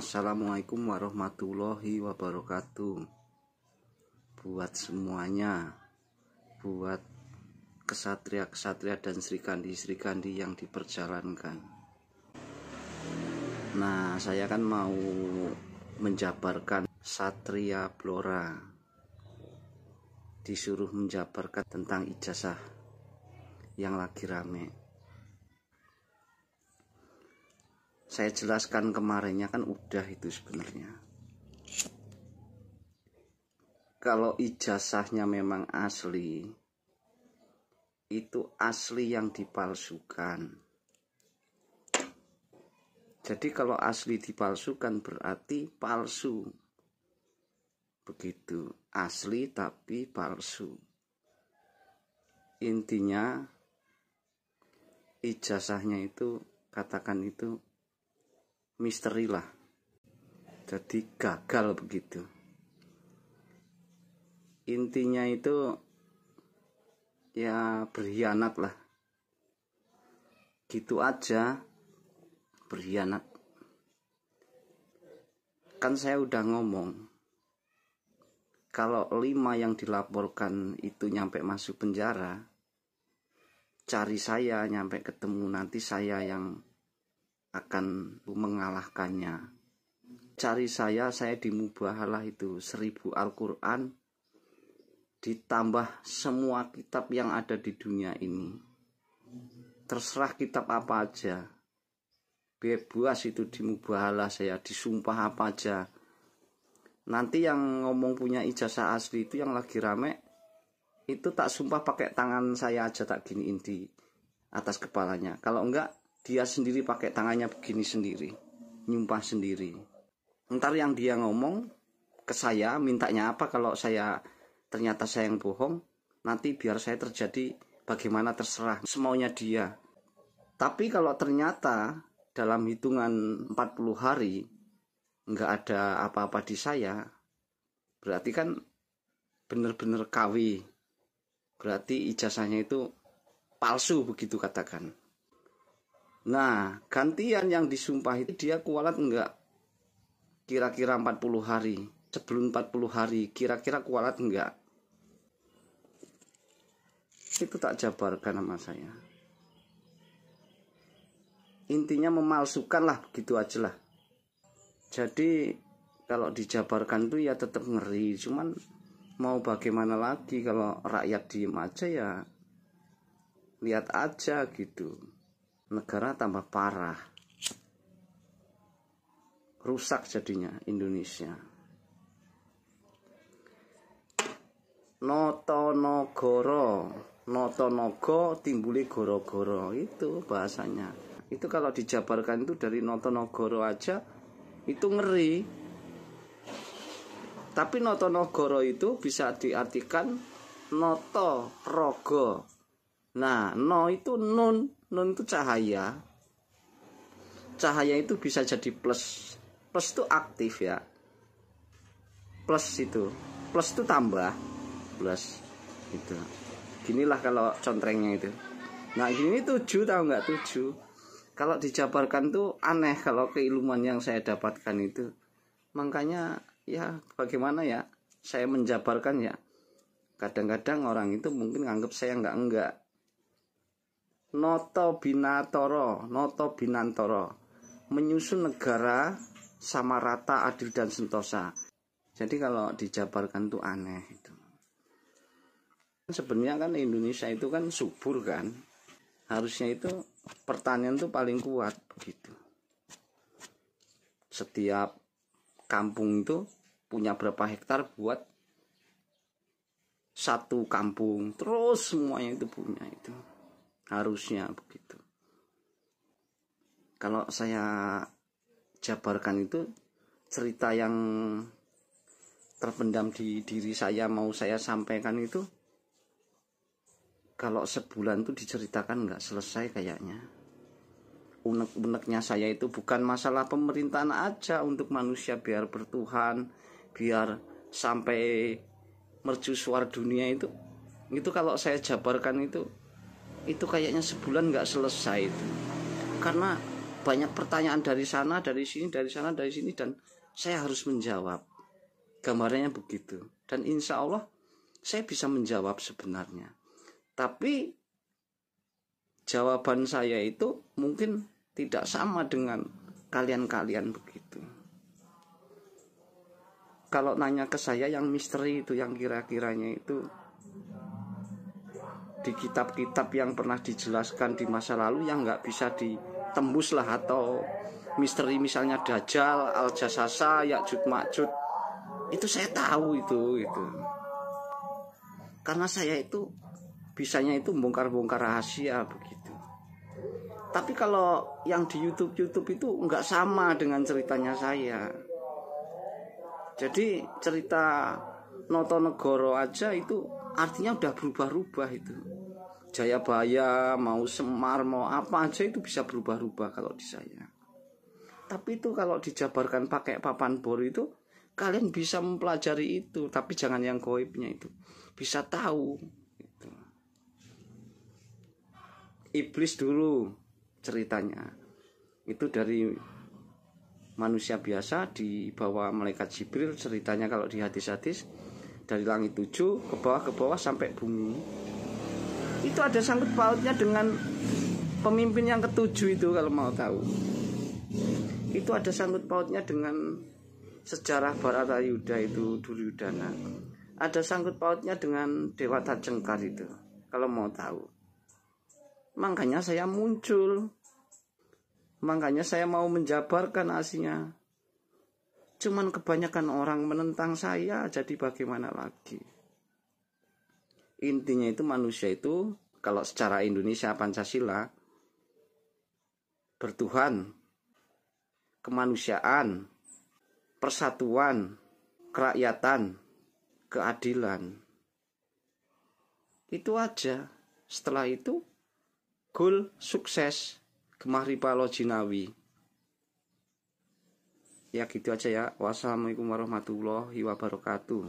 Assalamualaikum warahmatullahi wabarakatuh. Buat semuanya, buat kesatria-kesatria dan serikandi-serikandi yang diperjalankan. Nah, saya kan mau menjabarkan Satria Blora. Disuruh menjabarkan tentang ijazah yang lagi rame. Saya jelaskan kemarinnya kan udah itu sebenarnya. Kalau ijazahnya memang asli, itu asli yang dipalsukan. Jadi kalau asli dipalsukan berarti palsu. Begitu, asli tapi palsu. Intinya ijazahnya itu, katakan itu misteri lah, jadi gagal begitu. Intinya itu ya berkhianat lah, gitu aja, berkhianat. Kan saya udah ngomong, kalau 5 yang dilaporkan itu nyampe masuk penjara, cari saya nyampe ketemu, nanti saya yang akan mengalahkannya. Cari saya di mubahalah itu 1000 Al-Quran ditambah semua kitab yang ada di dunia ini. Terserah kitab apa aja, bebas itu di mubahalah saya, disumpah apa aja. Nanti yang ngomong punya ijazah asli itu yang lagi rame, itu tak sumpah pakai tangan saya aja, tak giniin di atas kepalanya. Kalau enggak, dia sendiri pakai tangannya begini sendiri, nyumpah sendiri. Ntar yang dia ngomong ke saya, mintanya apa kalau ternyata saya yang bohong, nanti biar saya terjadi bagaimana terserah, semaunya dia. Tapi kalau ternyata dalam hitungan 40 hari nggak ada apa-apa di saya, berarti kan bener-bener KW. Berarti ijazahnya itu palsu, begitu katakan. Nah, gantian yang disumpah itu dia kualat enggak? Kira-kira 40 hari. Sebelum 40 hari, kira-kira kualat enggak? Itu tak jabarkan sama saya. Intinya memalsukan lah, begitu aja lah. Jadi, kalau dijabarkan itu ya tetap ngeri. Cuman mau bagaimana lagi, kalau rakyat diem aja ya lihat aja gitu. Negara tambah parah, rusak jadinya Indonesia. Notonogo timbuli goro-goro, itu bahasanya. Itu kalau dijabarkan itu dari Notonogoro aja itu ngeri. Tapi Notonogoro itu bisa diartikan noto rogo. Nah, no itu nun itu cahaya. Cahaya itu bisa jadi plus. Plus itu aktif ya. Plus itu tambah. Plus gitu. Ginilah kalau contrengnya itu. Nah, gini 7, tahu nggak 7? Kalau dijabarkan tuh aneh kalau keilmuan yang saya dapatkan itu. Makanya ya bagaimana ya saya menjabarkan ya. Kadang-kadang orang itu mungkin nganggap saya enggak. Noto binantoro, menyusun negara sama rata, adil dan sentosa. Jadi kalau dijabarkan tuh aneh itu. Sebenarnya kan Indonesia itu kan subur kan, harusnya itu pertanian tuh paling kuat begitu. Setiap kampung itu punya berapa hektar buat satu kampung, terus semuanya itu punya itu. Harusnya begitu. Kalau saya jabarkan itu cerita yang terpendam di diri saya, mau saya sampaikan itu, kalau sebulan itu diceritakan nggak selesai kayaknya. Unek-uneknya saya itu bukan masalah pemerintahan aja untuk manusia biar bertuhan, biar sampai mercusuar dunia itu kalau saya jabarkan itu kayaknya sebulan nggak selesai itu. Karena banyak pertanyaan dari sana, dari sini, dari sana, dari sini, dan saya harus menjawab. Gambarnya begitu. Dan insya Allah saya bisa menjawab sebenarnya. Tapi jawaban saya itu mungkin tidak sama dengan kalian-kalian begitu. Kalau nanya ke saya yang misteri itu, yang kira-kiranya itu di kitab-kitab yang pernah dijelaskan di masa lalu yang nggak bisa ditembus lah, atau misteri misalnya Dajjal, Al-Jasasa, Ya'juj Ma'juj, itu saya tahu itu. Karena saya itu bisanya itu bongkar-bongkar rahasia begitu. Tapi kalau yang di YouTube itu nggak sama dengan ceritanya saya. Jadi cerita Notonegoro aja itu artinya udah berubah-ubah itu. Jayabaya, mau Semar, mau apa aja itu bisa berubah-ubah kalau di saya. Tapi itu kalau dijabarkan pakai papan bor itu, kalian bisa mempelajari itu. Tapi jangan yang goibnya itu, bisa tahu gitu. Iblis dulu ceritanya itu dari manusia biasa dibawa malaikat Jibril, ceritanya kalau di hadis-hadis dari langit 7 ke bawah sampai bumi. Itu ada sangkut pautnya dengan pemimpin yang ketujuh itu, kalau mau tahu. Itu ada sangkut pautnya dengan sejarah Baratayuda itu, Duryudana. Ada sangkut pautnya dengan Dewata Cengkar itu, kalau mau tahu. Makanya saya muncul. Makanya saya mau menjabarkan aslinya. Cuman kebanyakan orang menentang saya, jadi bagaimana lagi? Intinya itu manusia itu, kalau secara Indonesia Pancasila, bertuhan, kemanusiaan, persatuan, kerakyatan, keadilan. Itu aja. Setelah itu, goal sukses. Gemah Ripalo Jinawi. Ya gitu aja ya. Wassalamualaikum warahmatullahi wabarakatuh.